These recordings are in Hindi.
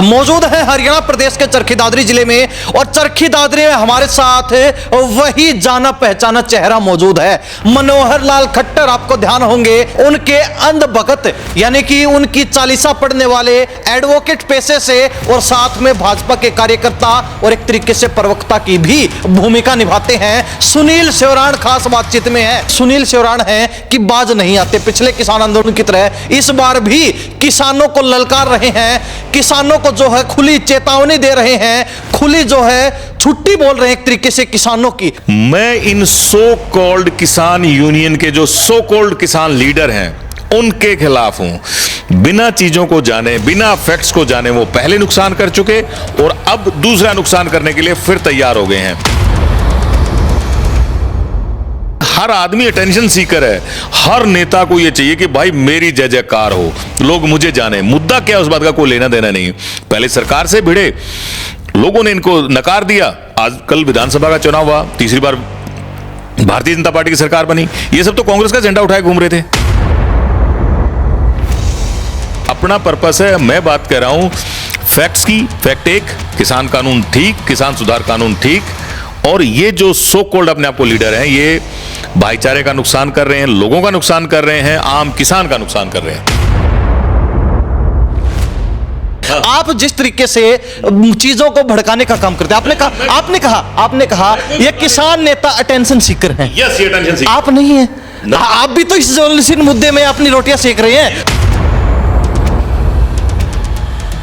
मौजूद है हरियाणा प्रदेश के चरखी दादरी जिले में और चरखी दादरी में हमारे साथ वही जाना पहचाना चेहरा मौजूद है। मनोहर लाल खट्टर, आपको ध्यान होंगे उनके अंध भगत यानी कि उनकी चालीसा पढ़ने वाले एडवोकेट पेशे से और साथ में भाजपा के कार्यकर्ता और एक तरीके से प्रवक्ता की भी भूमिका निभाते हैं। सुनील सेवराण खास बातचीत में है। सुनील सेवराण है कि बाज नहीं आते, पिछले किसान आंदोलन की तरह इस बार भी किसानों को ललकार रहे हैं, किसानों को जो है खुली चेतावनी दे रहे हैं, खुली जो है छुट्टी बोल रहे हैं एक तरीके से किसानों की। मैं इन सो कॉल्ड किसान यूनियन के जो सो कॉल्ड किसान लीडर हैं उनके खिलाफ हूं। बिना चीजों को जाने, बिना फैक्ट्स को जाने वो पहले नुकसान कर चुके और अब दूसरा नुकसान करने के लिए फिर तैयार हो गए हैं। हर आदमी अटेंशन सीकर है। हर नेता को यह चाहिए कि भाई मेरी जय जयकार हो, लोग मुझे जाने। मुद्दा क्या है उस बात का कोई लेना देना नहीं। पहले सरकार से भिड़े, लोगों ने इनको नकार दिया। आज कल विधानसभा का चुनाव हुआ, तीसरी बार भारतीय जनता पार्टी की सरकार बनी। ये सब तो कांग्रेस का झंडा उठाए घूम रहे थे। अपना पर्पस है। मैं बात कर रहा हूं फैक्ट्स की। फैक्ट एक, किसान कानून ठीक, किसान सुधार कानून ठीक, और ये जो सो कॉल्ड अपने आप को लीडर हैं ये भाईचारे का नुकसान कर रहे हैं, लोगों का नुकसान कर रहे हैं, आम किसान का नुकसान कर रहे हैं। आप जिस तरीके से चीजों को भड़काने का काम करते हैं, आपने कहा ये किसान नेता अटेंशन सीकर हैं। यस, ये अटेंशन सीकर। आप नहीं है, आप भी तो इस जर्नलिस्ट मुद्दे में अपनी रोटियां सेक रहे हैं।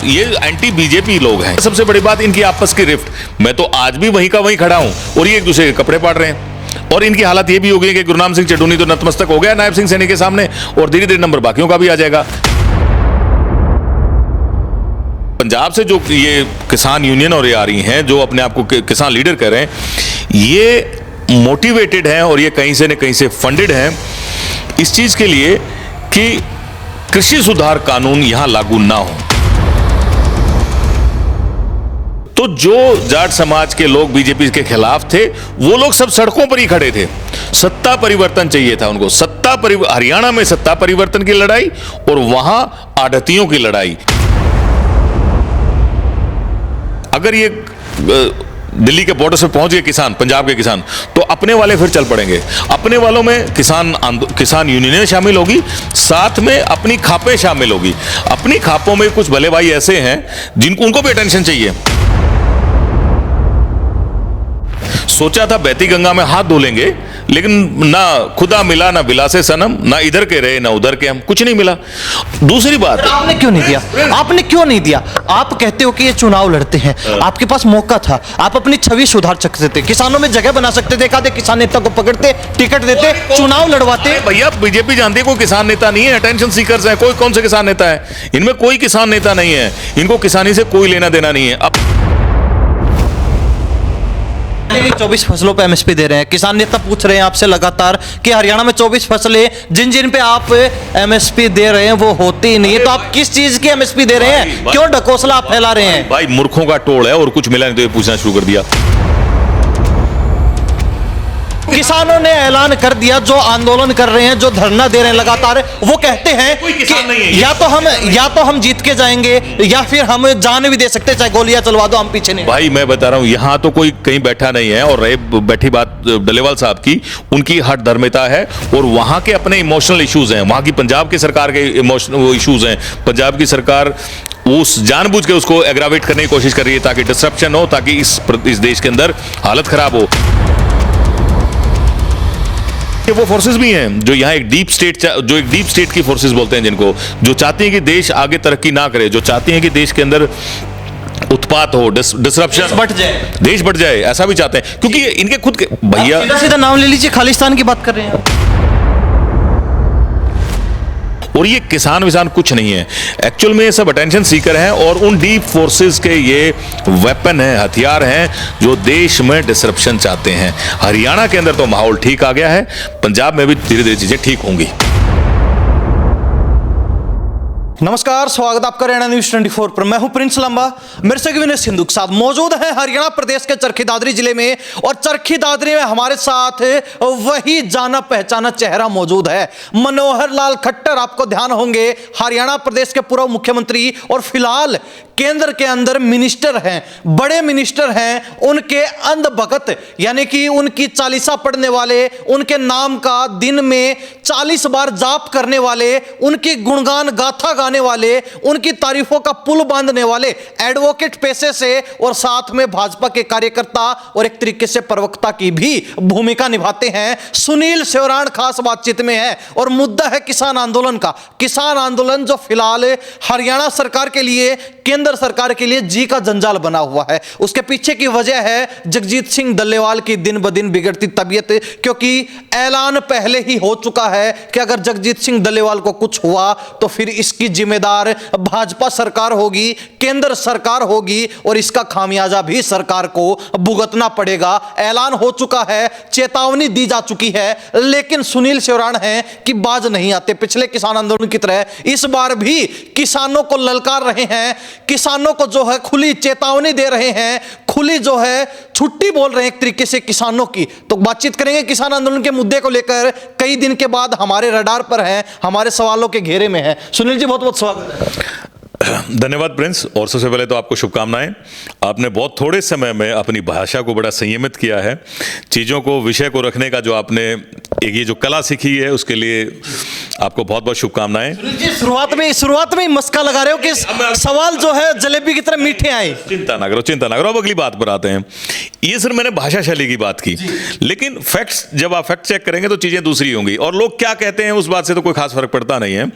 ये एंटी बीजेपी लोग हैं। सबसे बड़ी बात इनकी आपस की रिफ्ट। मैं तो आज भी वहीं का वहीं खड़ा हूं और ये एक दूसरे के कपड़े पाड़ रहे हैं। और इनकी हालत ये भी हो गई कि गुरनाम सिंह चड्ढूनी तो नतमस्तक हो गया नायब सिंह सैनी के सामने, और धीरे धीरे नंबर बाकियों का भी आ जाएगा। पंजाब से जो ये किसान यूनियन और ये आ रही हैं, जो अपने आप को किसान लीडर कह रहे हैं, ये मोटिवेटेड हैं और ये कहीं से न कहीं से फंडेड हैं इस चीज के लिए कि कृषि सुधार कानून यहां लागू ना हो। तो जो जाट समाज के लोग बीजेपी के खिलाफ थे वो लोग सब सड़कों पर ही खड़े थे। सत्ता परिवर्तन चाहिए था उनको। हरियाणा में सत्ता परिवर्तन की लड़ाई और वहां आढ़तियों की लड़ाई। अगर ये दिल्ली के बॉर्डर से पहुंच गए किसान, पंजाब के किसान, तो अपने वाले फिर चल पड़ेंगे। अपने वालों में किसान यूनियनें शामिल होगी, साथ में अपनी खापें शामिल होगी। अपनी खापों में कुछ भले भाई ऐसे हैं जिनको उनको भी अटेंशन चाहिए। सोचा था बहती गंगा में हाथ धो लेंगे, लेकिन ना खुदा मिला ना बिला से सनम, ना इधर के रहे ना उधर के हम, कुछ नहीं मिला। दूसरी बात, आपने क्यों नहीं दिया? आपने क्यों नहीं दिया? आप कहते हो कि ये चुनाव लड़ते हैं, आपके पास मौका था, आप अपनी छवि सुधार सकते थे, किसानों में जगह बना सकते थे, एकाधे किसान नेता को पकड़ते, टिकट देते, चुनाव लड़वाते। भैया बीजेपी जानती है कोई किसान नेता नहीं है, अटेंशन सीकर्स हैं। कोई कौन से किसान नेता है? इनमें कोई किसान नेता नहीं है, इनको किसानी से कोई लेना देना नहीं है। अब 24 फसलों पे एमएसपी दे रहे हैं, किसान नेता पूछ रहे हैं आपसे लगातार कि हरियाणा में 24 फसलें जिन पे आप एमएसपी दे रहे हैं वो होती ही नहीं है, तो आप किस चीज की एमएसपी दे रहे हैं? क्यों ढकोसला आप फैला रहे हैं? भाई मूर्खों का टोल है और कुछ मिला नहीं तो ये पूछना शुरू कर दिया। किसानों ने ऐलान कर दिया, जो आंदोलन कर रहे हैं, जो धरना दे रहे हैं लगातार, वो कहते हैं कि या तो हम जीत के जाएंगे या फिर हम जान भी दे सकते हैं, चाहे गोलियां चलवा दो, हम पीछे नहीं। भाई मैं बता रहा हूं यहां तो कोई कहीं बैठा नहीं है। और रहे बैठी बात डलेवाल साहब की, उनकी हठ धर्मिता है और वहां के अपने इमोशनल इश्यूज हैं। वहां की पंजाब की सरकार के इमोशनल इश्यूज हैं। पंजाब की सरकार उस जानबूझ के उसको एग्रावेट करने की कोशिश कर रही है ताकि डिसरप्शन हो, ताकि इस देश के अंदर हालत खराब हो। वो फोर्सेस भी हैं जो यहाँ एक डीप स्टेट की फोर्सेस बोलते हैं, जिनको जो चाहती हैं कि देश आगे तरक्की ना करे, जो चाहती हैं कि देश के अंदर उत्पात हो, डिसरप्शन बढ़ जाए, देश बढ़ जाए, ऐसा भी चाहते हैं। क्योंकि इनके खुद के भैया सीधा नाम ले लीजिए, खालिस्तान की बात कर रहे हैं। और ये किसान विसान कुछ नहीं है, एक्चुअल में ये सब अटेंशन सीकर हैं और उन डीप फोर्सेस के ये वेपन हैं, हथियार हैं जो देश में डिसरप्शन चाहते हैं। हरियाणा के अंदर तो माहौल ठीक आ गया है, पंजाब में भी धीरे धीरे चीजें ठीक होंगी। नमस्कार, स्वागत आपका हरियाणा न्यूज 24 पर। मैं हूं प्रिंस लंबा, मेरे से विनय सिंधु के साथ मौजूद है हरियाणा प्रदेश के चरखी दादरी जिले में और चरखी दादरी में हमारे साथ वही जाना पहचाना चेहरा मौजूद है, मनोहर लाल खट्टर। आपको ध्यान होंगे हरियाणा प्रदेश के पूर्व मुख्यमंत्री और फिलहाल केंद्र के अंदर मिनिस्टर हैं, बड़े मिनिस्टर हैं, उनके अंध भगत यानी कि उनकी चालीसा पढ़ने वाले, उनके नाम का दिन में 40 बार जाप करने वाले, उनकी गुणगान गाथा गाने वाले, उनकी तारीफों का पुल बांधने वाले एडवोकेट पेशे से और साथ में भाजपा के कार्यकर्ता और एक तरीके से प्रवक्ता की भी भूमिका निभाते हैं। सुनील सेवराण खास बातचीत में है और मुद्दा है किसान आंदोलन का। किसान आंदोलन जो फिलहाल हरियाणा सरकार के लिए, केंद्र सरकार के लिए जी का जंजाल बना हुआ है। उसके पीछे की वजह है जगजीत सिंह डल्लेवाल की दिन ब दिन बिगड़ती तबीयत, क्योंकि ऐलान पहले ही हो चुका है कि अगर जगजीत सिंह डल्लेवाल को कुछ हुआ तो फिर इसकी जिम्मेदार भाजपा सरकार होगी, केंद्र सरकार होगी और इसका खामियाजा भी सरकार को भुगतना पड़ेगा। ऐलान हो चुका है, चेतावनी दी जा चुकी है, लेकिन सुनील सेवराण हैं कि बाज नहीं आते। पिछले किसान आंदोलन की तरह इस बार भी किसानों को ललकार रहे हैं, किसानों को जो है खुली चेतावनी दे रहे हैं, खुली जो है छुट्टी बोल रहे हैं एक तरीके से किसानों की। तो बातचीत करेंगे किसान आंदोलन के मुद्दे को लेकर, कई दिन के बाद हमारे रडार पर हैं, हमारे सवालों के घेरे में हैं। सुनील जी बहुत बहुत स्वागत है। धन्यवाद प्रिंस, और सबसे पहले तो आपको शुभकामनाएं। आपने बहुत थोड़े समय में अपनी भाषा को बड़ा संयमित किया है, चीज़ों को, विषय को रखने का जो आपने एक ये जो कला सीखी है उसके लिए आपको बहुत बहुत शुभकामनाएं। जी शुरुआत में ही मस्का लगा रहे हो कि सवाल जो है जलेबी की तरह मीठे आए। चिंता ना करो, अब अगली बात पर आते हैं। ये सिर्फ मैंने भाषा शैली की बात की, लेकिन फैक्ट्स, जब आप फैक्ट चेक करेंगे तो चीजें दूसरी होंगी, और लोग क्या कहते हैं उस बात से तो कोई खास फर्क पड़ता नहीं है।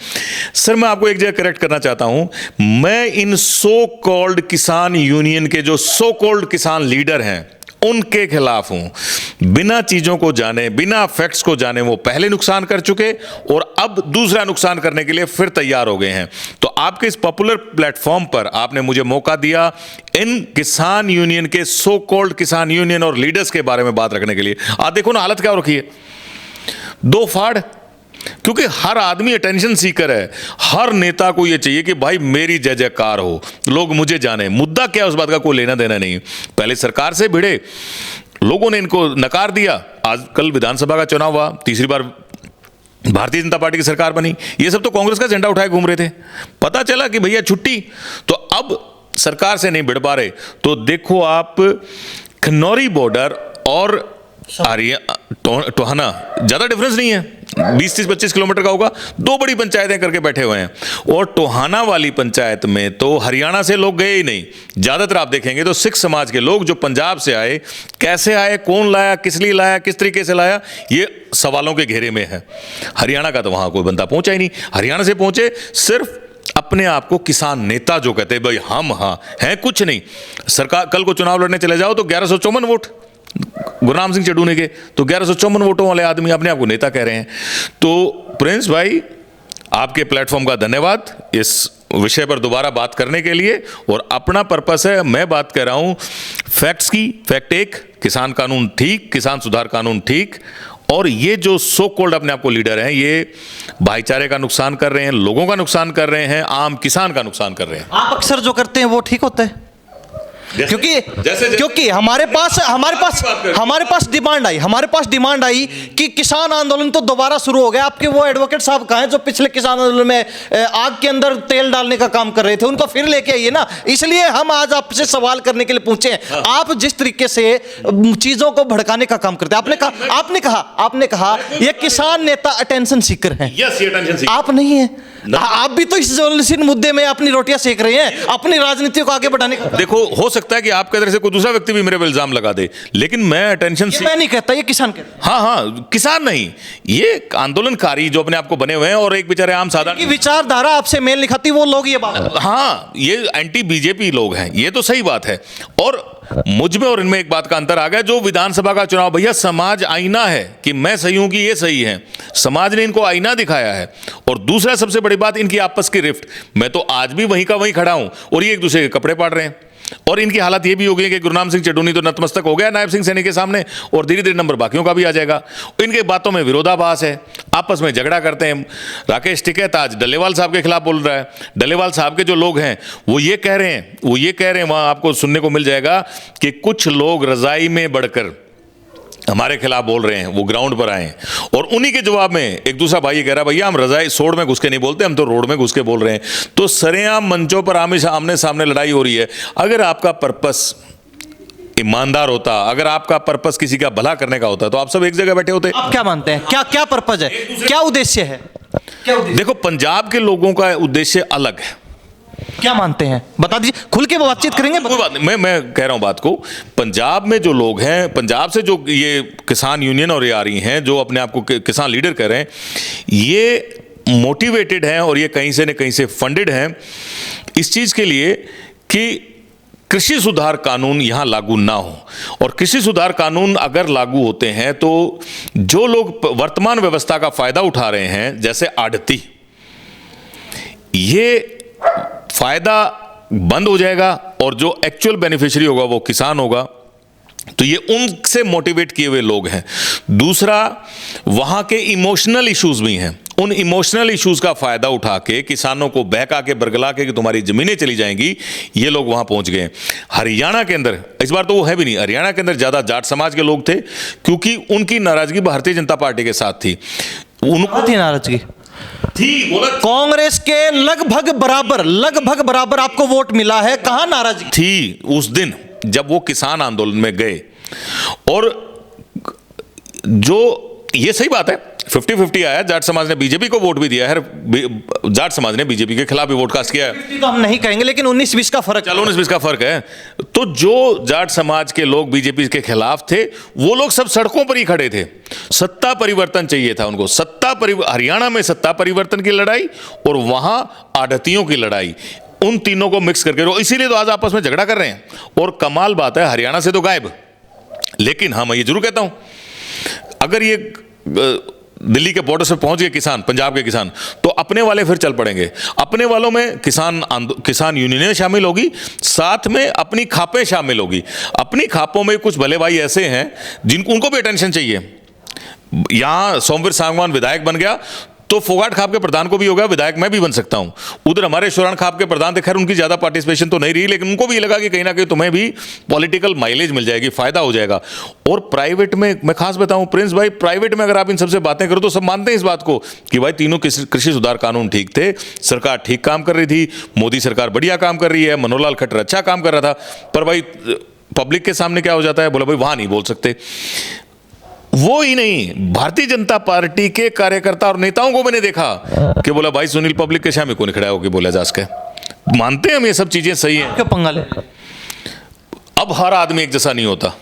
सर मैं आपको एक जगह करेक्ट करना चाहता हूं, मैं इन सो कॉल्ड किसान यूनियन के जो सो कॉल्ड किसान लीडर हैं उनके खिलाफ हूं। बिना चीजों को जाने, बिना फैक्ट्स को जाने वो पहले नुकसान कर चुके और अब दूसरा नुकसान करने के लिए फिर तैयार हो गए हैं। तो आपके इस पॉपुलर प्लेटफॉर्म पर आपने मुझे मौका दिया इन किसान यूनियन के, सो कॉल्ड किसान यूनियन और लीडर्स के बारे में बात रखने के लिए। आप देखो ना हालत क्या हो रखी है, दो फाड़, क्योंकि हर आदमी अटेंशन सीकर है। हर नेता को यह चाहिए कि भाई मेरी जय जयकार हो, लोग मुझे जाने। मुद्दा क्या है उस बात का कोई लेना देना नहीं। पहले सरकार से भिड़े, लोगों ने इनको नकार दिया। आज कल विधानसभा का चुनाव हुआ, तीसरी बार भारतीय जनता पार्टी की सरकार बनी। ये सब तो कांग्रेस का झंडा उठाए घूम रहे थे। पता चला कि भैया छुट्टी, तो अब सरकार से नहीं भिड़ पा रहे। तो देखो आप, खनौरी बॉर्डर और टोहाना ज्यादा डिफरेंस नहीं है, 20-30-25 किलोमीटर का होगा। दो बड़ी पंचायतें करके बैठे हुए हैं, और टोहाना वाली पंचायत में तो हरियाणा से लोग गए ही नहीं। ज्यादातर आप देखेंगे तो सिख समाज के लोग जो पंजाब से आए, कैसे आए, कौन लाया, किस लिए लाया, किस तरीके से लाया, ये सवालों के घेरे में है। हरियाणा का तो वहां कोई बंदा पहुंचा ही नहीं। हरियाणा से पहुंचे सिर्फ अपने आप को किसान नेता जो कहते हैं, भाई हम हाँ हैं कुछ नहीं। सरकार, कल को चुनाव लड़ने चले जाओ तो 1154 वोट गुरनाम सिंह चडूने के, तो 1154 वोटों वाले आदमी अपने आप को नेता कह रहे हैं। तो प्रिंस भाई, आपके प्लेटफॉर्म का धन्यवाद इस विषय पर दोबारा बात करने के लिए, और अपना पर्पस है, मैं बात कर रहा हूं फैक्ट्स की। फैक्ट एक, किसान कानून ठीक, किसान सुधार कानून ठीक, और ये जो सो कॉल्ड अपने आप को लीडर हैं, ये भाईचारे का नुकसान कर रहे हैं, लोगों का नुकसान कर रहे हैं, आम किसान का नुकसान कर रहे हैं। आप अक्सर जो करते हैं वो ठीक होता है, क्योंकि हमारे पास डिमांड आई कि किसान आंदोलन तो दोबारा शुरू हो गया। आपके वो एडवोकेट साहब कहाँ हैं जो पिछले किसान आंदोलन में आग के अंदर तेल डालने का काम कर रहे थे, उनको फिर लेके आइए ना। इसलिए हम आज आपसे सवाल करने के लिए पूछे। आप जिस तरीके से चीजों को भड़काने का काम करते हैं, आपने कहा ये किसान नेता अटेंशन सीकर हैं। आप नहीं है, आप भी तो इस ज्वलनशील मुद्दे में अपनी रोटियां सेक रहे हैं, अपनी राजनीति को आगे बढ़ाने का। देखो, हो सकता है कि आपके तरफ से कोई दूसरा व्यक्ति भी मेरे पे इल्जाम लगा दे, लेकिन मैं अटेंशन मैं नहीं कहता, ये किसान कहता। हाँ, किसान नहीं, ये आंदोलनकारी जो अपने आप को बने हुए हैं, और एक बेचारे आम साधारण की विचारधारा आपसे मेल नहीं खाती, वो लोग ये बात। हाँ, ये एंटी बीजेपी लोग हैं, ये तो सही बात है। और मुझ में और इनमें एक बात का अंतर आ गया, जो विधानसभा का चुनाव, भैया समाज आईना है कि मैं सही हूं कि ये सही है। समाज ने इनको आईना दिखाया है। और दूसरा सबसे बड़ी बात, इनकी आपस की रिफ्ट। मैं तो आज भी वहीं का वहीं खड़ा हूं, और ये एक दूसरे के कपड़े पाड़ रहे हैं। और इनकी हालत ये भी हो गई कि गुरनाम सिंह चडूनी तो नतमस्तक हो गया नायब सिंह सैनी के सामने, और धीरे धीरे नंबर बाकियों का भी आ जाएगा। इनके बातों में विरोधाभास है, आपस में झगड़ा करते हैं। राकेश टिकैत आज डल्लेवाल साहब के खिलाफ बोल रहा है। डल्लेवाल साहब के जो लोग हैं वो ये कह रहे हैं, वहां आपको सुनने को मिल जाएगा कि कुछ लोग रजाई में बढ़कर हमारे खिलाफ बोल रहे हैं वो ग्राउंड पर आए, और उन्हीं के जवाब में एक दूसरा भाई ये कह रहा है भैया हम रजाई सोड़ में घुस के नहीं बोलते, हम तो रोड में घुस के बोल रहे हैं। तो सरेआम मंचों पर आमने सामने लड़ाई हो रही है। अगर आपका पर्पस ईमानदार होता, अगर आपका पर्पस किसी का भला करने का होता, तो आप सब एक जगह बैठे होते। आप क्या मानते हैं, क्या क्या पर्पज है, क्या उद्देश्य है? देखो, पंजाब के लोगों का उद्देश्य अलग है। क्या मानते हैं बता दीजिए, खुल के बातचीत करेंगे। कोई बात नहीं, मैं कह रहा हूं बात को। पंजाब में जो लोग हैं, पंजाब से जो ये किसान यूनियन और ये आ रही हैं, जो अपने आप को किसान लीडर कह रहे हैं, ये मोटिवेटेड हैं और ये कहीं से न कहीं से फंडेड हैं इस चीज के लिए कि कृषि सुधार कानून यहां लागू ना हो। और कृषि सुधार कानून अगर लागू होते हैं तो जो लोग वर्तमान व्यवस्था का फायदा उठा रहे हैं, जैसे आढ़ती, ये फायदा बंद हो जाएगा और जो एक्चुअल बेनिफिशियरी होगा वो किसान होगा। तो ये उनसे मोटिवेट किए हुए लोग हैं। दूसरा, वहां के इमोशनल इश्यूज भी हैं। उन इमोशनल इश्यूज का फायदा उठा के किसानों को बहका के बरगला के कि तुम्हारी जमीनें चली जाएंगी, ये लोग वहां पहुंच गए। हरियाणा के अंदर इस बार तो वो है भी नहीं, हरियाणा के अंदर ज्यादा जाट समाज के लोग थे क्योंकि उनकी नाराजगी भारतीय जनता पार्टी के साथ थी। उनको थी नाराजगी थी, कांग्रेस के लगभग बराबर आपको वोट मिला है, कहां नाराजगी थी उस दिन जब वो किसान आंदोलन में गए। और जो ये सही बात है, 50-50 आया। जाट समाज ने बीजेपी को वोट भी दिया है, जाट समाज ने बीजेपी के खिलाफ भी वोट कास्ट किया है। तो हम नहीं कहेंगे, लेकिन 19-20 का फर्क, चलो 19-20 का फर्क है। तो जो जाट समाज के लोग बीजेपी के खिलाफ थे, वो लोग सब सड़कों पर ही खड़े थे। सत्ता परिवर्तन चाहिए था उनको। हरियाणा में सत्ता परिवर्तन की लड़ाई और वहां आढ़तियों की लड़ाई, उन तीनों को मिक्स करके, इसीलिए तो आज आपस में झगड़ा कर रहे हैं। और कमाल बात है, हरियाणा से तो गायब। लेकिन हाँ, मैं ये जरूर कहता हूं, अगर ये दिल्ली के बॉर्डर से पहुंच गए किसान, पंजाब के किसान, तो अपने वाले फिर चल पड़ेंगे। अपने वालों में किसान यूनियनें शामिल होगी, साथ में अपनी खापें शामिल होगी। अपनी खापों में कुछ भले भाई ऐसे हैं जिनको उनको भी अटेंशन चाहिए। यहां सोमवीर सांगवान विधायक बन गया तो फोगाट खाप के प्रधान को भी होगा, विधायक मैं भी बन सकता हूं। उधर हमारे शोरान खाप के प्रधान थे, खैर उनकी ज्यादा पार्टिसिपेशन तो नहीं रही, लेकिन उनको भी लगा कि कहीं ना कहीं तुम्हें भी पॉलिटिकल माइलेज मिल जाएगी, फायदा हो जाएगा। और प्राइवेट में मैं खास बताऊं प्रिंस भाई, प्राइवेट में अगर आप इन सबसे बातें करो तो सब मानते हैं इस बात को कि भाई तीनों कृषि सुधार कानून ठीक थे, सरकार ठीक काम कर रही थी, मोदी सरकार बढ़िया काम कर रही है, मनोहर लाल खट्टर अच्छा काम कर रहा था। पर भाई पब्लिक के सामने क्या हो जाता है, बोला भाई वहां नहीं बोल सकते। वो ही नहीं, भारतीय जनता पार्टी के कार्यकर्ता और नेताओं को मैंने देखा कि बोला भाई सुनील पब्लिक के सामने कौन खड़ा होकर बोला जा सके। मानते हैं हम ये सब चीजें सही हैं। क्या पंगा ले? अब हर आदमी एक जैसा नहीं होता।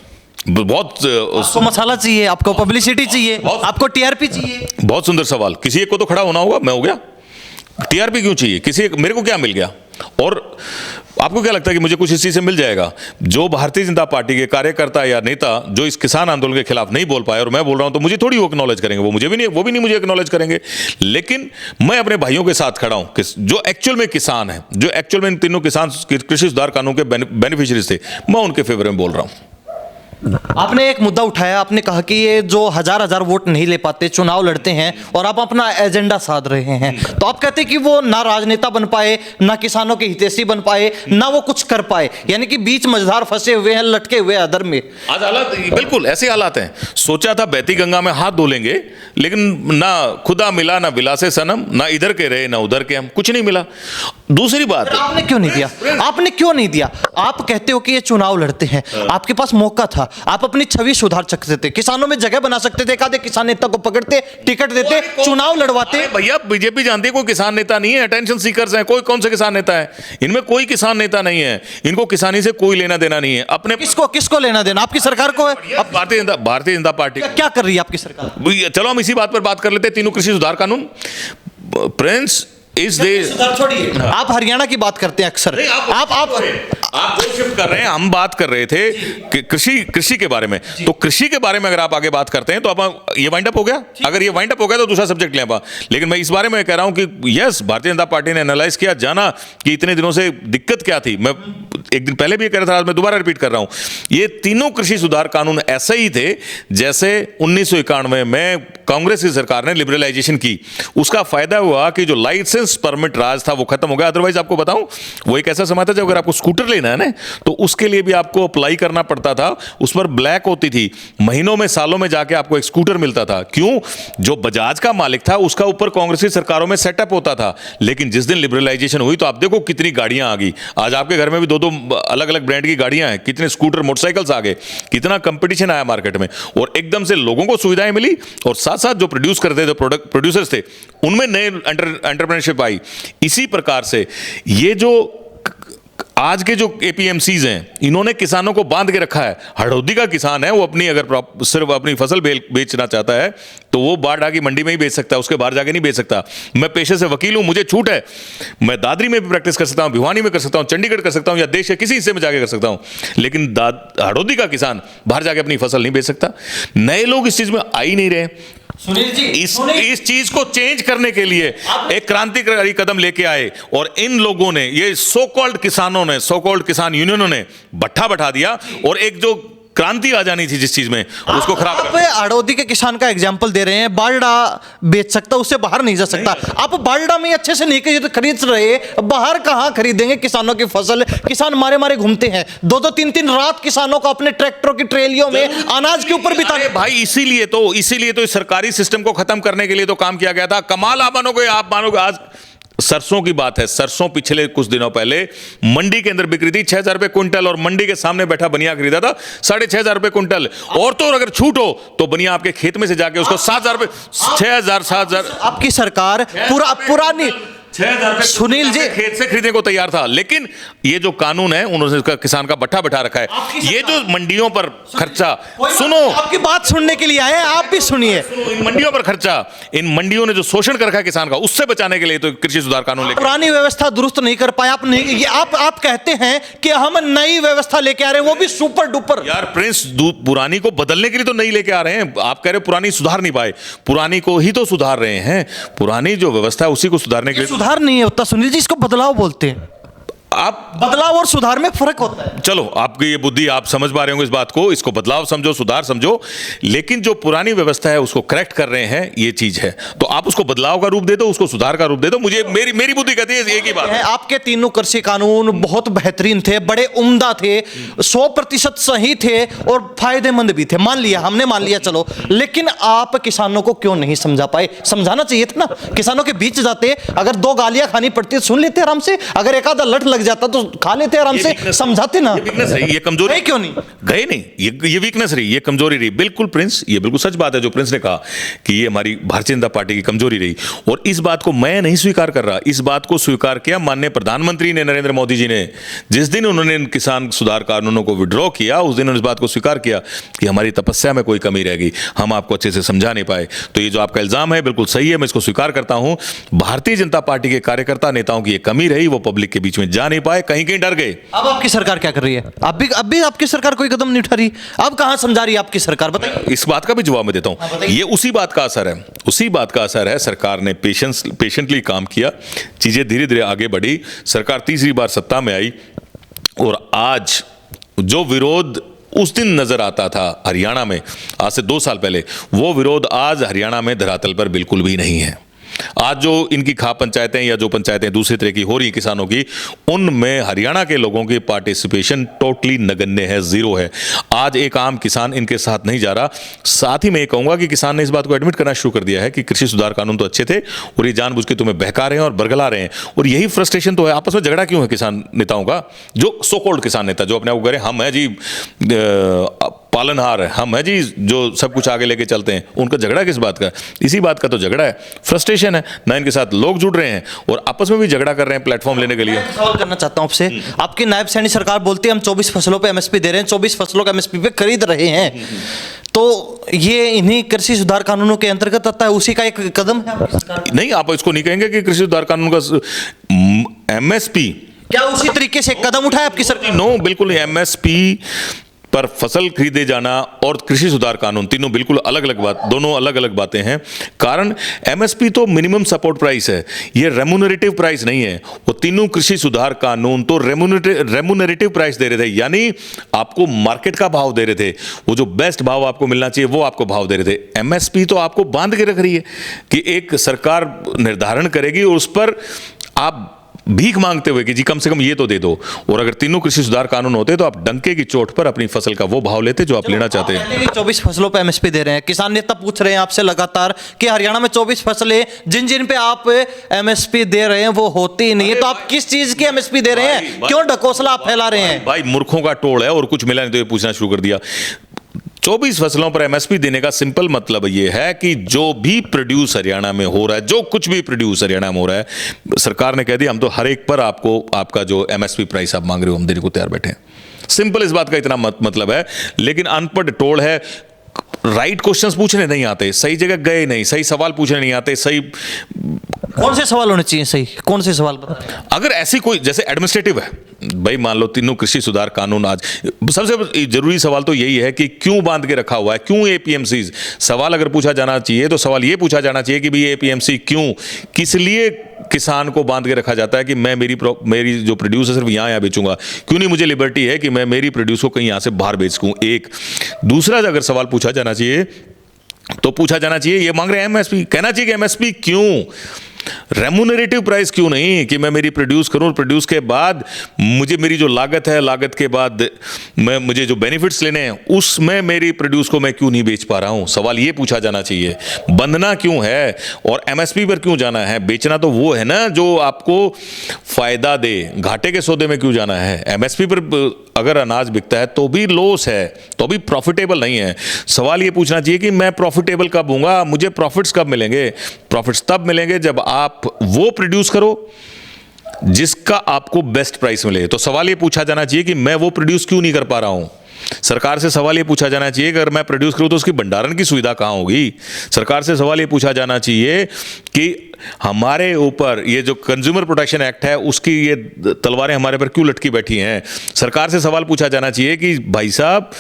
बहुत आपको मसाला चाहिए, आपको पब्लिसिटी चाहिए, आपको टीआरपी चाहिए। बहुत सुंदर सवाल। किसी एक को तो खड़ा होना होगा, मैं हो गया, टीआरपी क्यों चाहिए? किसी एक, मेरे को क्या मिल गया? और आपको क्या लगता है कि मुझे कुछ इस चीज से मिल जाएगा? जो भारतीय जनता पार्टी के कार्यकर्ता या नेता जो इस किसान आंदोलन के खिलाफ नहीं बोल पाए और मैं बोल रहा हूं, तो मुझे थोड़ी वो एक्नॉलेज करेंगे, वो भी नहीं मुझे एक्नॉलेज करेंगे। लेकिन मैं अपने भाइयों के साथ खड़ा हूं जो एक्चुअल में किसान है, जो एक्चुअल में इन तीनों किसान कृषि सुधार कानून के बेनिफिशियरीज थे, मैं उनके फेवर में बोल रहा हूं। आपने एक मुद्दा उठाया, आपने कहा कि ये जो हजार वोट नहीं ले पाते, चुनाव लड़ते हैं और आप अपना एजेंडा साध रहे हैं, तो आप कहते हैं कि वो ना राजनेता बन पाए, ना किसानों के हितैषी बन पाए, ना वो कुछ कर पाए, यानी कि बीच मझधार फंसे हुए हैं, लटके हुए अदर में। आज हालात बिल्कुल ऐसे हालात हैं। सोचा था बहती गंगा में हाथ धो लेंगे, लेकिन ना खुदा मिला, ना बिलासे सनम, ना इधर के रहे ना उधर के हम, कुछ नहीं मिला। दूसरी बात, आपने क्यों नहीं दिया? आपने क्यों नहीं दिया? आप कहते हो कि ये चुनाव लड़ते हैं, आपके पास मौका था, आप अपनी छवि सुधार सकते थे, किसानों में जगह बना सकते थे, एकाधे किसान नेता को पकड़ते, टिकट देते, चुनाव लड़वाते। भैया बीजेपी जानती है कोई किसान नेता नहीं है, अटेंशन सीकर्स हैं। कोई कौन से किसान नेता है? इनमें कोई किसान नेता नहीं है, इनको किसानी से कोई लेना देना नहीं है। अपने किसको लेना देना? आपकी सरकार को है। अब भारतीय जनता पार्टी क्या कर रही है आपकी सरकार? चलो हम इसी बात पर बात कर लेते हैं। तीनों कृषि सुधार कानून, प्रिंस इस देश, छोड़िए, आप हरियाणा की बात करते हैं अक्सर। आप जो शिफ्ट कर रहे हैं, हम बात कर रहे थे कि कृषि के बारे में। तो कृषि के बारे में अगर आप आगे बात करते हैं तो आप, ये वाइंड अप हो गया। अगर ये वाइंड अप हो गया तो दूसरा सब्जेक्ट लें आप। लेकिन मैं इस बारे में कह रहा हूं कि यस, भारतीय जनता पार्टी ने एनालाइज किया, जाना कि इतने दिनों से दिक्कत क्या थी। मैं एक दिन पहले भी कह रहा था, आज मैं दोबारा रिपीट कर रहा हूं, ये तीनों कृषि सुधार कानून ऐसे ही थे जैसे 1991 में कांग्रेस की सरकार ने लिबरलाइजेशन की। उसका फायदा हुआ कि जो लाइसेंस परमिट राज था वो खत्म हो गया। अदरवाइज आपको बताऊं, वो एक ऐसा समय था जब अगर आपको स्कूटर लेना है ना, तो उसके लिए भी आपको अप्लाई करना पड़ता था, उस पर ब्लैक होती थी, महीनों में सालों में जाके आपको एक स्कूटर मिलता था। क्यों? जो बजाज का मालिक था उसका ऊपर कांग्रेस की सरकारों में सेटअप होता था। लेकिन जिस दिन लिबरलाइजेशन हुई तो आप देखो कितनी गाड़ियां आ गई। आज आपके घर में भी दो अलग अलग ब्रांड की गाड़ियां हैं, कितने स्कूटर मोटरसाइकिल्स आ गए, कितना कंपटीशन आया मार्केट में, और एकदम से लोगों को सुविधाएं मिली, और साथ साथ जो प्रोड्यूस करते थे, प्रोडक्ट प्रोड्यूसर्स थे, उनमें नए एंटरप्रेन्योरशिप आई। इसी प्रकार से ये जो आज के जो एपीएमसीज हैं, इन्होंने किसानों को बांध के रखा है। हड़ौदी का किसान है, वो अपनी अगर सिर्फ अपनी फसल बेचना चाहता है तो वो बाढ़ की मंडी में ही बेच सकता है, उसके बाहर जाके नहीं बेच सकता। मैं पेशे से वकील हूं, मुझे छूट है, मैं दादरी में भी प्रैक्टिस कर सकता हूं, भिवानी में कर सकता हूं, चंडीगढ़ कर सकता हूं, या देश के किसी हिस्से में जाके कर सकता हूं, लेकिन हड़ौदी का किसान बाहर जाके अपनी फसल नहीं बेच सकता। नए लोग इस चीज में आ ही नहीं रहे। सुनील जी, इस चीज को चेंज करने के लिए एक क्रांतिकारी कदम लेके आए, और इन लोगों ने, ये सो कॉल्ड किसानों ने, सो कॉल्ड किसान यूनियनों ने भट्ठा बैठा दिया, और एक जो क्रांति आ जानी थी जिस चीज में, उसको खराब कर दिया। आप हड़ौदी के किसान का एग्जांपल दे रहे हैं, बारडा बेच सकता, उससे बाहर नहीं जा सकता। आप बारडा में अच्छे से नहीं खरीद रहे, बाहर कहां खरीदेंगे किसानों की फसल? किसान मारे मारे घूमते हैं, 2-2 3-3 रात किसानों को अपने ट्रैक्टरों की ट्रेलियों में अनाज के ऊपर बिता। भाई इसीलिए तो इस सरकारी सिस्टम को खत्म करने के लिए तो काम किया गया था। कमाल आप मानोगे आज सरसों की बात है, सरसों पिछले कुछ दिनों पहले मंडी के अंदर बिक रही थी 6,000 रुपए क्विंटल, और मंडी के सामने बैठा बनिया खरीदा था 6,500 रुपए क्विंटल। और तो अगर छूट हो तो बनिया आपके खेत में से जाके उसको 7,000 रुपए, 6,000 7,000। आपकी सरकार पुरानी 6,000 सुनील जी खेत से खरीदने को तैयार था, लेकिन ये जो कानून है उन्होंने किसान का बट्टा बैठा रखा है। ये जो मंडियों पर खर्चा, सुनो, आपकी बात सुनने के लिए आए हैं, आप भी सुनिए। इन मंडियों पर खर्चा, इन मंडियों ने जो शोषण कर रखा है किसान का, उससे बचाने के लिए तो कृषि सुधार कानून लेकर पुरानी व्यवस्था दुरुस्त नहीं कर पाए आप। नहीं, आप कहते हैं कि हम नई व्यवस्था लेके आ रहे हैं, वो भी सुपर डुपर। यार प्रिंस, पुरानी को बदलने के लिए तो नहीं लेके आ रहे हैं। आप कह रहे पुरानी सुधार नहीं पाए, पुरानी को ही तो सुधार रहे हैं। पुरानी जो व्यवस्था है उसी को सुधारने के लिए। सुधार नहीं होता सुनील जी, इसको बदलाव बोलते हैं। आप बदलाव और सुधार में फर्क होता है। चलो, आपकी ये बुद्धि, आप समझ पा रहे होंगे इस बात को, इसको बदलाव समझो, सुधार समझो, लेकिन जो पुरानी व्यवस्था है उसको करेक्ट कर रहे हैं, ये चीज है। तो आप उसको बदलाव का रूप दे दो, उसको सुधार का रूप दे दो। मुझे मेरी बुद्धि कहती है एक ही बात है। आपके तीनों कृषि कानून बहुत बेहतरीन थे, बड़े उम्दा थे, 100% सही थे और फायदेमंद भी थे, मान लिया, हमने मान लिया, चलो। लेकिन आप किसानों को क्यों नहीं समझा पाए? समझाना चाहिए था ना। किसानों के बीच जाते, अगर 2 गालियां खानी पड़ती सुन लेते आराम से, अगर एक आधा लठ लग जाता तो खा लेते आराम से, समझाते ना। ये वीकनेस रही, ये कमजोरी गए क्यों नहीं? गए नहीं, ये वीकनेस रही, ये कमजोरी रही। बिल्कुल प्रिंस, ये बिल्कुल सच बात है जो प्रिंस ने कहा कि ये हमारी भारतीय जनता पार्टी की कमजोरी रही, और इस बात को मैं नहीं स्वीकार कर रहा। इस बात को स्वीकार किया माननीय प्रधानमंत्री ने, नरेंद्र मोदी जी ने। जिस दिन उन्होंने किसान सुधार कानूनों को विड्रॉ किया, उस दिन उन्होंने इस बात को स्वीकार किया कि हमारी तपस्या में कोई कमी रह गई, हम आपको अच्छे से समझा नहीं पाए। तो ये जो आपका इल्जाम है बिल्कुल सही है, मैं इसको स्वीकार करता हूं। भारतीय जनता पार्टी के कार्यकर्ता नेताओं की ये कमी रही, वो पब्लिक के बीच में जा नहीं पाए, कहीं कहीं डर गए। अब आपकी सरकार क्या कर रही है? अब भी आपकी सरकार कोई कदम नहीं उठा रही। अब कहां समझा रही है आपकी सरकार? बताइए। इस बात का भी जवाब मैं देता हूं। ये उसी बात का असर है, उसी बात का असर है। सरकार ने पेशेंटली काम किया, चीजें धीरे धीरे आगे बढ़ी, सरकार तीसरी बार सत्ता में आई, और आज जो विरोध उस दिन नजर आता था हरियाणा में, आज से 2 साल पहले, वो विरोध आज हरियाणा में धरातल पर बिल्कुल भी नहीं है। आज जो इनकी खा पंचायतें या जो पंचायतें दूसरे तरह की हो रही किसानों की, उनमें हरियाणा के लोगों की पार्टिसिपेशन टोटली नगण्य है, 0 है। आज एक आम किसान इनके साथ नहीं जा रहा। साथ ही मैं ये कहूंगा कि किसान ने इस बात को एडमिट करना शुरू कर दिया है कि कृषि सुधार कानून तो अच्छे थे, और ये जानबूझ के तुम्हें बहका रहे हैं और बरगला रहे हैं। और यही फ्रस्ट्रेशन तो है। आपस में झगड़ा क्यों है किसान नेताओं का? जो सो कॉल्ड किसान नेता, जो अपने आप कह रहे हैं हम है जी पालनहार है, हम है जी जो सब कुछ आगे लेके चलते हैं, उनका झगड़ा किस बात का? इसी बात का तो झगड़ा है, फ्रस्ट्रेशन है ना। इनके साथ लोग जुड़ रहे हैं और आपस में भी झगड़ा कर रहे हैं प्लेटफॉर्म लेने के लिए। सवाल करना चाहता हूं आपसे, आपकी नायब सैनी सरकार बोलती है हम 24 फसलों पे एमएसपी दे रहे हैं, 24 फसलों का एमएसपी पे खरीद रहे हैं, तो ये इन्हीं कृषि सुधार कानूनों के अंतर्गत आता है, उसी का एक कदम है आपकी सरकार? नहीं, आप इसको नहीं कहेंगे कि कृषि सुधार कानून का एमएसपी, क्या उसी तरीके से एक कदम उठाया आपकी सरकार? नो, बिल्कुल नहीं। एमएसपी पर फसल खरीदे जाना और कृषि सुधार कानून, तीनों बिल्कुल अलग अलग बात, दोनों अलग अलग बातें हैं। कारण एमएसपी तो मिनिमम सपोर्ट प्राइस है, ये रेम्यूनरेटिव प्राइस नहीं है। वो तीनों कृषि सुधार कानून तो रेम्यूनरेटिव प्राइस दे रहे थे, यानी आपको मार्केट का भाव दे रहे थे, वो जो बेस्ट भाव आपको मिलना चाहिए वो आपको भाव दे रहे थे। एमएसपी तो आपको बांध के रख रही है कि एक सरकार निर्धारण करेगी और उस पर आप भीख मांगते हुए कि जी कम से कम ये तो दे दो। और अगर तीनों कृषि सुधार कानून होते तो आप डंके की चोट पर अपनी फसल का वो भाव लेते जो आप लेना चाहते हैं। 24 फसलों पे एमएसपी दे रहे हैं, किसान नेता पूछ रहे हैं आपसे लगातार कि हरियाणा में 24 फसलें जिन जिन पे आप एमएसपी दे रहे हैं वो होती ही नहीं है, तो आप किस चीज की एमएसपी दे रहे हैं? क्यों ढकोसला आप फैला रहे हैं? भाई मूर्खों का टोल है और कुछ मिला नहीं तो ये पूछना शुरू कर दिया। 24 फसलों पर एमएसपी देने का सिंपल मतलब ये है कि जो भी प्रोड्यूस हरियाणा में हो रहा है, जो कुछ भी प्रोड्यूस हरियाणा में हो रहा है, सरकार ने कह दिया हम तो हर एक पर आपको आपका जो एमएसपी प्राइस आप मांग रहे हो हम देने को तैयार बैठे हैं। सिंपल इस बात का इतना मतलब है। लेकिन अनपढ़ टोल है, राइट क्वेश्चंस पूछने नहीं आते, सही जगह गए नहीं, सही सवाल पूछने नहीं आते। सही कौन से सवाल होने चाहिए? सही कौन से सवाल बताएं? अगर ऐसी कोई जैसे एडमिनिस्ट्रेटिव है भाई, मान लो तीनों कृषि सुधार कानून, आज सबसे जरूरी सवाल तो यही है कि क्यों बांध के रखा हुआ है, क्यों एपीएमसी? सवाल अगर पूछा जाना चाहिए तो सवाल ये पूछा जाना चाहिए कि भाई एपीएमसी क्यों, किस लिए किसान को बांध के रखा जाता है कि मैं मेरी जो प्रोड्यूस है सिर्फ यहाँ बेचूंगा? क्यों नहीं मुझे लिबर्टी है कि मैं मेरी प्रोड्यूस को कहीं यहाँ से बाहर बेच सकूं? एक दूसरा अगर सवाल पूछा जाना चाहिए तो पूछा जाना चाहिए, ये मांग रहे हैं एमएसपी, कहना चाहिए कि एमएसपी क्यों, रेम्यूनरेटिव प्राइस क्यों नहीं, कि मैं मेरी प्रोड्यूस करूं, प्रोड्यूस के बाद मुझे मेरी जो लागत है, लागत के बाद मुझे जो बेनिफिट्स लेने हैं उसमें मेरी प्रोड्यूस को मैं क्यों नहीं बेच पा रहा हूं? सवाल ये पूछा जाना चाहिए। बंधना क्यों है और एमएसपी पर क्यों जाना है? बेचना तो वो है ना जो आपको फायदा दे, घाटे के सौदे में क्यों जाना है? एमएसपी पर अगर अनाज बिकता है तो भी लॉस है, तो भी प्रॉफिटेबल नहीं है। सवाल ये पूछना चाहिए कि मैं प्रॉफिटेबल कब होऊंगा, मुझे प्रॉफिट्स कब मिलेंगे? प्रॉफिट्स तब मिलेंगे जब आप वो प्रोड्यूस करो जिसका आपको बेस्ट प्राइस मिले। तो सवाल ये पूछा जाना चाहिए कि मैं वो प्रोड्यूस क्यों नहीं कर पा रहा हूं। सरकार से सवाल ये पूछा जाना चाहिए कि अगर मैं प्रोड्यूस करूं तो उसकी भंडारण की सुविधा कहां होगी? सरकार से सवाल ये पूछा जाना चाहिए कि हमारे ऊपर ये जो कंज्यूमर प्रोटेक्शन एक्ट है उसकी ये तलवारें हमारे पर क्यों लटकी बैठी हैं? सरकार से सवाल पूछा जाना चाहिए कि भाई साहब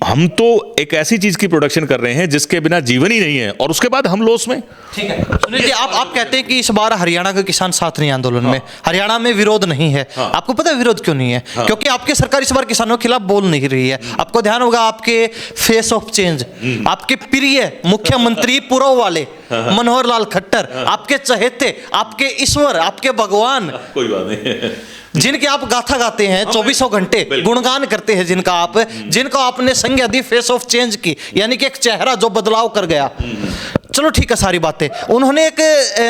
हम तो एक ऐसी चीज की प्रोडक्शन कर रहे हैं जिसके बिना जीवन ही नहीं है और उसके बाद हम लॉस में। ठीक है सुनील जी, आप कहते हैं कि इस बार हरियाणा के किसान साथ नहीं आंदोलन में, हरियाणा में विरोध नहीं है। आपको पता है विरोध क्यों नहीं है? क्योंकि आपकी सरकार इस बार किसानों के खिलाफ बोल नहीं रही है। आपको ध्यान होगा आपके फेस ऑफ चेंज, आपके प्रिय मुख्यमंत्री पूर्व वाले मनोहर लाल खट्टर, आपके चहेते, आपके ईश्वर, आपके भगवान, कोई बात नहीं, जिनके आप गाथा गाते हैं, 24 घंटे गुणगान करते हैं, जिनको आपने संज्ञा दी फेस ऑफ चेंज की, यानी कि एक चेहरा जो बदलाव कर गया। चलो ठीक है सारी बातें। उन्होंने एक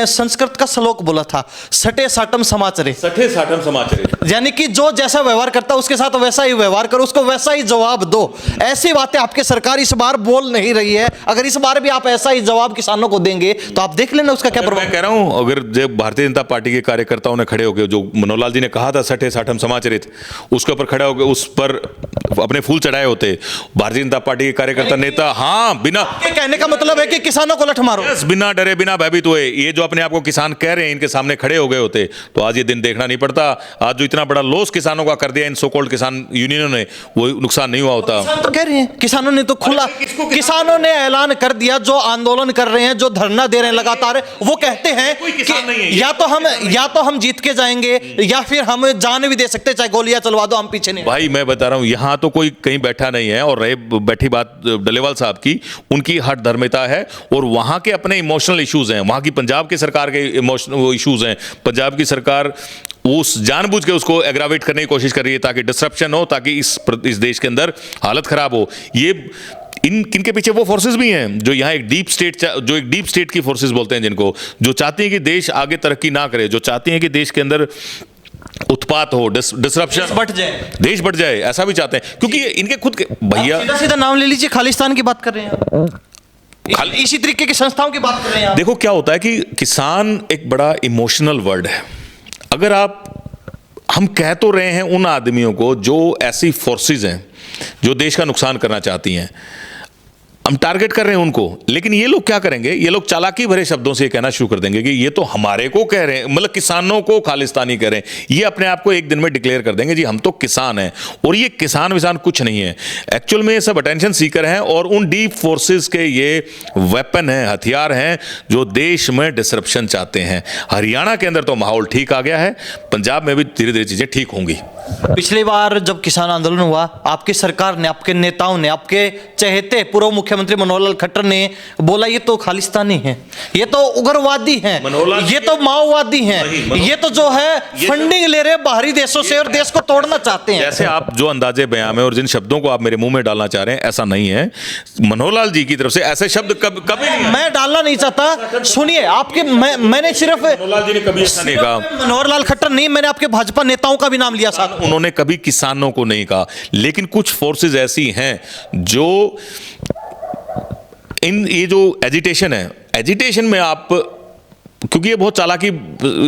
संस्कृत का श्लोक बोला था, सटे साटम समाचरे, सटे साटम समाचरे, यानी कि जो जैसा व्यवहार करता है उसके साथ वैसा ही व्यवहार करो, उसको वैसा ही जवाब दो। ऐसी बातें आपकी सरकार इस बार बोल नहीं रही है। अगर इस बार भी आप ऐसा ही जवाब किसानों को देंगे तो आप देख लेना उसका क्या प्रभाव। मैं कह रहा हूं अगर जब भारतीय जनता पार्टी के कार्यकर्ताओं ने खड़े होकर जो मनोहर लाल जी ने कहा था सटे साटम समाचरित, उसके ऊपर खड़े होकर उस पर अपने फूल चढ़ाए होते भारतीय जनता पार्टी के कार्यकर्ता नेता, हाँ बिना कहने का मतलब है कि किसानों को लठ मारो, बिना डरे बिना भयभीत हुए, ये जो अपने आप को किसान कह रहे हैं इनके सामने खड़े हो गए होते तो आज ये दिन देखना नहीं पड़ता। आज जो इतना बड़ा लॉस किसानों का कर दिया इन सो कॉल्ड किसान यूनियनों ने, वो नुकसान नहीं हुआ होता। किसान तो कह रहे हैं, किसानों ने तो खुला, किसानों ने ऐलान कर दिया, जो आंदोलन कर रहे हैं, जो धरना दे रहे हैं लगातार, वो कहते हैं कि या तो हम जीत के जाएंगे या फिर हम जान भी दे सकते, चाहे गोलियां चलवा दो, हम पीछे नहीं। भाई मैं बता रहा हूं यहां तो कोई कहीं बैठा नहीं है, और रहे बैठी बात डलेवाल साहब की, उनकी हठ धर्मिता है और वहां के अपने इमोशनल इश्यूज हैं, वहां की पंजाब की सरकार के इमोशनल इश्यूज हैं। पंजाब की सरकार उस जानबूझ के उसको एग्रावेट करने की कोशिश कर रही है ताकि डिसरप्शन हो, ताकि इस देश के अंदर हालत खराब हो। ये इनके पीछे वो फोर्सेस भी हैं जो यहाँ एक डीप स्टेट की फोर्सेस बोलते हैं, जिनको जो चाहती हैं कि देश आगे तरक्की ना करे, जो चाहती हैं कि देश के अंदर उत्पात हो, डिसरप्शन बढ़ जाए, देश बढ़ जाए, ऐसा भी चाहते हैं। क्योंकि इनके खुद के भैया सीधा नाम ले लीजिए, खालिस्तान की बात कर रहे हैं, इसी तरीके की संस्थाओं की बात कर रहे हैं। देखो क्या होता है कि किसान एक बड़ा इमोशनल वर्ड है। अगर हम कह तो रहे हैं उन आदमियों को जो ऐसी फोर्सेस हैं जो देश का नुकसान करना चाहती हैं, हम टारगेट कर रहे हैं उनको, लेकिन ये लोग क्या करेंगे, ये लोग चालाकी भरे शब्दों से कहना शुरू कर देंगे कि ये तो हमारे को कह रहे हैं, मतलब किसानों को खालिस्तानी कह रहे हैं। ये अपने आप को एक दिन में डिक्लेयर कर देंगे जी हम तो किसान हैं, और ये किसान विसान कुछ नहीं है। एक्चुअल में ये सब अटेंशन सीकर हैं और उन डीप फोर्सेस के ये वेपन हैं, हथियार हैं जो देश में डिसरप्शन चाहते हैं। हरियाणा के अंदर तो माहौल ठीक आ गया है, पंजाब में भी धीरे धीरे चीजें ठीक होंगी। पिछली बार जब किसान आंदोलन हुआ, आपकी सरकार ने, आपके नेताओं ने, आपके चहेते पूर्व मुख्यमंत्री मुख्यमंत्री मनोहर लाल खट्टर ने बोला ये तो खालिस्तानी है, ये तो उग्रवादी हैं, ये तो माओवादी हैं, ये तो जो है फंडिंग ले रहे हैं बाहरी देशों से और देश को तोड़ना चाहते हैं। जैसे आप जो अंदाजे बयान में और जिन शब्दों को आप मेरे मुंह में डालना चाह रहे हैं, ऐसा नहीं है। मनोहर लाल जी की तरफ से ऐसे शब्द कभी नहीं। मैं डालना नहीं चाहता, सुनिए आपके मैंने सिर्फ मनोहर लाल जी ने कभी ऐसा नहीं कहा। मनोहर लाल खट्टर नहीं, मैंने आपके भाजपा नेताओं का भी नाम लिया साथ। उन्होंने कभी किसानों को नहीं कहा, लेकिन कुछ फोर्सेज ऐसी हैं जो ये जो एजिटेशन है, एजिटेशन में आप, क्योंकि ये बहुत चालाकी,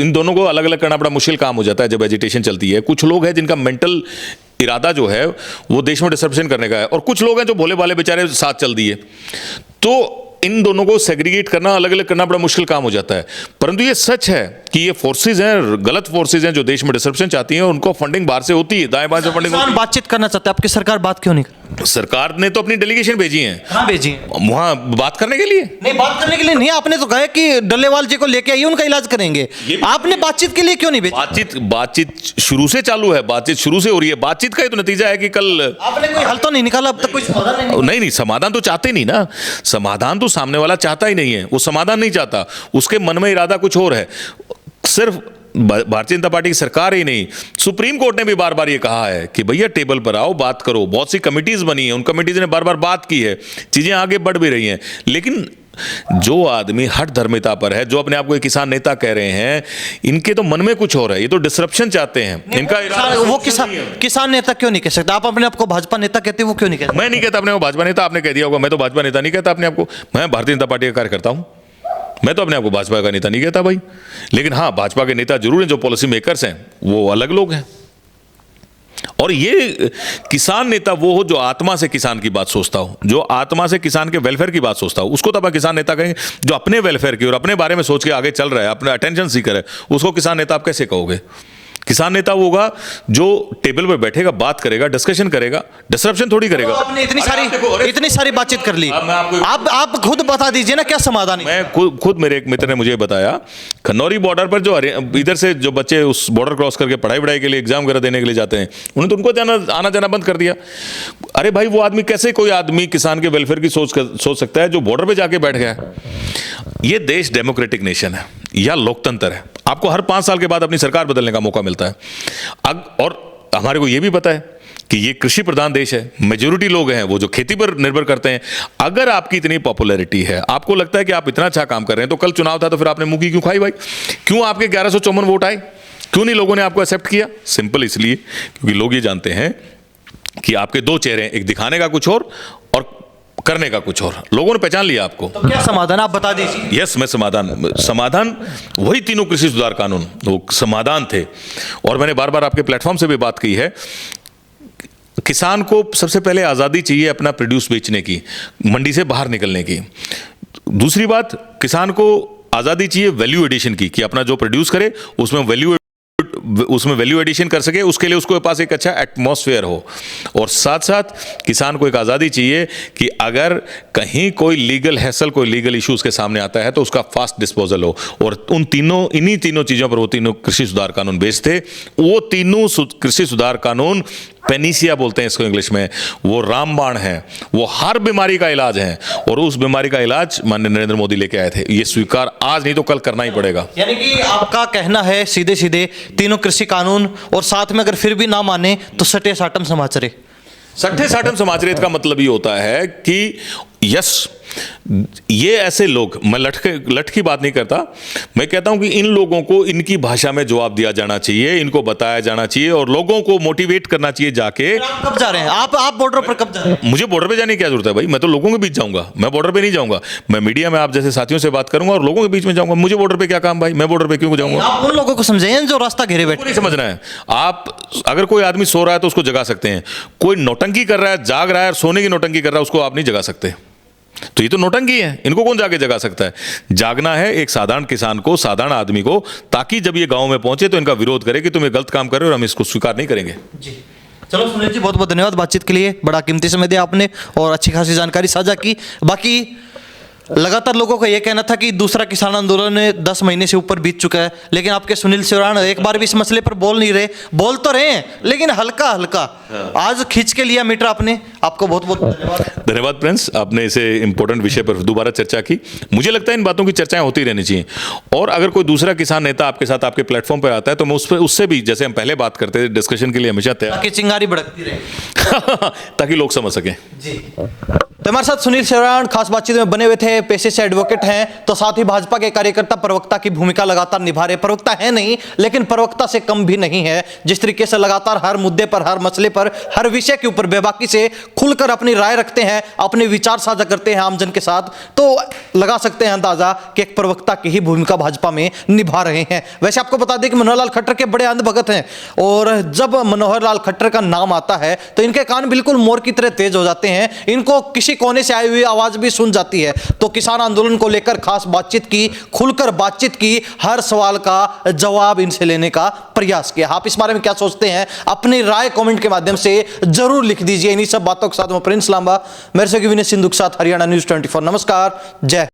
इन दोनों को अलग अलग करना बड़ा मुश्किल काम हो जाता है जब एजिटेशन चलती है। कुछ लोग हैं जिनका मेंटल इरादा जो है वो देश में डिसरप्शन करने का है, और कुछ लोग हैं जो भोले भाले बेचारे साथ चल दिए। तो इन दोनों को सेग्रीगेट करना, अलग अलग करना बड़ा मुश्किल काम हो जाता है। परंतु ये सच है कि ये फोर्सेज हैं, गलत फोर्सेज हैं जो देश में डिसरप्शन चाहती हैं, उनको फंडिंग बाहर से होती है, दाएं बाएं से फंडिंग होती है। बातचीत करना चाहते हैं, आपकी सरकार बात क्यों नहीं? सरकार ने तो अपनी डेलीगेशन भेजी है। कहाँ भेजी है? वहां बात करने के लिए नहीं, बात करने के लिए नहीं, आपने तो कहा कि डल्लेवाल जी को लेके आइए, उनका इलाज करेंगे। आपने बातचीत के लिए क्यों नहीं भेजी? बातचीत शुरू से चालू है, बातचीत शुरू से हो रही है। बातचीत का ही तो नतीजा है कि कल आपने कोई हल तो नहीं निकाला अब तक, कोई समाधान नहीं, समाधान तो चाहते नहीं ना। समाधान तो सामने वाला चाहता ही नहीं है, वो समाधान नहीं चाहता, उसके मन में इरादा कुछ और है। सिर्फ भारतीय जनता पार्टी की सरकार ही नहीं, सुप्रीम कोर्ट ने भी बार बार ये कहा है कि भैया टेबल पर आओ, बात करो। बहुत सी कमिटीज बनी है, उन कमिटीज ने बार बार बात की है, चीजें आगे बढ़ भी रही हैं। लेकिन जो आदमी हठ धर्मिता पर है, जो अपने आप को एक किसान नेता कह रहे हैं, इनके तो मन में कुछ और है, ये तो डिसरप्शन चाहते हैं। इनका वो किसान नेता क्यों नहीं कह सकते? आप अपने आप को भाजपा नेता कहते हैं, वो क्यों नहीं कहते? मैं नहीं कहता अपने को भाजपा नेता, आपने कह दिया होगा। मैं तो भाजपा नेता नहीं कहता अपने आप को, मैं भारतीय जनता पार्टी का कार्यकर्ता हूं। मैं तो अपने आप को भाजपा का नेता नहीं कहता भाई। लेकिन हाँ, भाजपा के नेता जरूर हैं, जो पॉलिसी मेकर्स हैं वो अलग लोग हैं। और ये किसान नेता वो हो जो आत्मा से किसान की बात सोचता हो, जो आत्मा से किसान के वेलफेयर की बात सोचता हो, उसको तो आप किसान नेता कहेंगे। जो अपने वेलफेयर की और अपने बारे में सोच के आगे चल रहा है, अपना अटेंशन सीकर है, उसको किसान नेता आप कैसे कहोगे? किसान नेता वो होगा जो टेबल पर बैठेगा, बात करेगा, डिस्कशन करेगा, डिसरप्शन थोड़ी करेगा। तो आपने इतनी सारी बातचीत कर ली, आप खुद बता दीजिए ना क्या समाधान है? मैं खुद मेरे एक मित्र ने मुझे बताया, खन्नौरी बॉर्डर पर जो इधर से जो बच्चे उस बॉर्डर क्रॉस करके पढ़ाई के लिए, एग्जाम वगैरह देने के लिए जाते हैं, उन्होंने तो उनको आना जाना बंद कर दिया। अरे भाई, वो आदमी कैसे, कोई आदमी किसान के वेलफेयर की सोच सकता है जो बॉर्डर पर जाके बैठ गया? ये देश डेमोक्रेटिक नेशन है या लोकतंत्र है, आपको हर 5 साल के बाद अपनी सरकार बदलने का मौका मिलता है। और हमारे को यह भी पता है कि ये कृषि प्रधान देश है, मेजोरिटी लोग हैं वो जो खेती पर निर्भर करते हैं। अगर आपकी इतनी पॉपुलैरिटी है, आपको लगता है कि आप इतना अच्छा काम कर रहे हैं, तो कल चुनाव था तो फिर आपने मुंह की क्यों खाई भाई? क्यों आपके 1154 वोट आए? क्यों नहीं लोगों ने आपको एक्सेप्ट किया? सिंपल इसलिए क्योंकि लोग ये जानते हैं कि आपके 2 चेहरे हैं, एक दिखाने का कुछ और करने का कुछ और। लोगों ने पहचान लिया आपको। तो क्या समाधान आप बता दीजिए। यस, मैं समाधान वही 3 कृषि सुधार कानून वो समाधान थे। और मैंने बार बार आपके प्लेटफॉर्म से भी बात की है, किसान को सबसे पहले आज़ादी चाहिए अपना प्रोड्यूस बेचने की, मंडी से बाहर निकलने की। दूसरी बात, किसान को आज़ादी चाहिए वैल्यू एडिशन की, कि अपना जो प्रोड्यूस करे उसमें वैल्यू एडिशन कर सके, उसके लिए उसके पास एक अच्छा एटमॉस्फेयर हो। और साथ साथ किसान को एक आज़ादी चाहिए कि अगर कहीं कोई लीगल हैसल, कोई लीगल इश्यूज के सामने आता है तो उसका फास्ट डिस्पोजल हो। और इन्हीं तीनों चीज़ों पर वो 3 कृषि सुधार कानून बेस्ड थे। वो 3 कृषि सुधार कानून, पेनिसिया बोलते हैं इसको इंग्लिश में, वो रामबाण है, वो हर बीमारी का इलाज है। और उस बीमारी का इलाज माननीय नरेंद्र मोदी लेके आए थे। ये स्वीकार आज नहीं तो कल करना ही पड़ेगा। यानी कि आपका कहना है सीधे सीधे 3 कृषि कानून, और साथ में अगर फिर भी ना माने तो सटे साटम समाचारे। सट्ठे साटम समाचरित का मतलब ये होता है कि यस, ये ऐसे लोग, मैं लठ की बात नहीं करता, मैं कहता हूं कि इन लोगों को इनकी भाषा में जवाब दिया जाना चाहिए, इनको बताया जाना चाहिए और लोगों को मोटिवेट करना चाहिए जाके। आप कब जा रहे हैं? आप बॉर्डर पर कब जा रहे हैं? मुझे बॉर्डर पे जाने की क्या जरूरत है भाई? मैं तो लोगों के बीच जाऊंगा, मैं बॉर्डर पे नहीं जाऊंगा। मैं मीडिया में आप जैसे साथियों से बात करूंगा और लोगों के बीच में जाऊंगा। मुझे बॉर्डर पे क्या काम भाई? मैं बॉर्डर पे क्यों जाऊंगा? आप उन लोगों को समझाइए जो रास्ता घेरे बैठे। नहीं समझना है आप, अगर कोई आदमी सो रहा है तो उसको जगा सकते हैं, कोई नौटंकी कर रहा है, जाग रहा है और सोने की नौटंकी कर रहा है, उसको आप नहीं जगा सकते। तो ये तो नौटंकी है, इनको कौन जाके जगा सकता है? जागना है एक साधारण किसान को, साधारण आदमी को, ताकि जब ये गांव में पहुंचे तो इनका विरोध करे कि तुम ये गलत काम कर रहे हो और हम इसको स्वीकार नहीं करेंगे। जी चलो सुनील जी, बहुत बहुत धन्यवाद बातचीत के लिए, बड़ा कीमती समय दिया आपने और अच्छी खासी जानकारी साझा की। बाकी लगातार लोगों का यह कहना था कि दूसरा किसान आंदोलन 10 महीने से ऊपर बीत चुका है, लेकिन आपके सुनील सेवराण एक बार भी इस मसले पर बोल नहीं रहे। बोल तो रहे हैं लेकिन हल्का हल्का। आज खींच के लिया मीटर आपने, आपको बहुत बहुत धन्यवाद। धन्यवाद प्रिंस, आपने इसे इंपॉर्टेंट विषय पर दोबारा चर्चा की। मुझे लगता है इन बातों की चर्चाएं होती रहनी चाहिए, और अगर कोई दूसरा किसान नेता आपके साथ आपके प्लेटफॉर्म पर आता है तो मैं उससे भी, जैसे हम पहले बात करते थे, डिस्कशन के लिए हमेशा तैयार, ताकि चिंगारी भड़कती रहे ताकि लोग समझ सकें। जी। तो हमारे साथ सुनील सेवराण खास बातचीत में बने हुए थे, पेशे से एडवोकेट हैं, तो साथ ही भाजपा के कार्यकर्ता प्रवक्ता की भूमिका लगातार निभा रहे। प्रवक्ता है नहीं लेकिन प्रवक्ता से कम भी नहीं है। जिस तरीके से लगातार हर मुद्दे पर, हर मसले पर, हर विषय के ऊपर बेबाकी से खुलकर अपनी राय रखते हैं, अपने विचार साझा करते हैं आमजन के साथ, तो लगा सकते हैं अंदाजा कि एक प्रवक्ता की ही भूमिका भाजपा में निभा रहे हैं। वैसे आपको बता दें कि मनोहर लाल खट्टर के बड़े अंधभगत हैं, और जब मनोहर लाल खट्टर का नाम आता है तो इनके कान बिल्कुल मोर की तरह तेज हो जाते हैं। इनको किसी कोने से आई हुई आवाज भी सुन जाती है। तो किसान आंदोलन को लेकर खास बातचीत की, खुलकर बातचीत की, हर सवाल का जवाब इनसे लेने का प्रयास किया। आप इस बारे में क्या सोचते हैं? अपनी राय कमेंट के माध्यम से जरूर लिख दीजिए। इन्हीं सब बातों के साथ मैं प्रिंस लांबा, मेरे से विनय सिंधु के साथ हरियाणा न्यूज़ 24। नमस्कार, जय।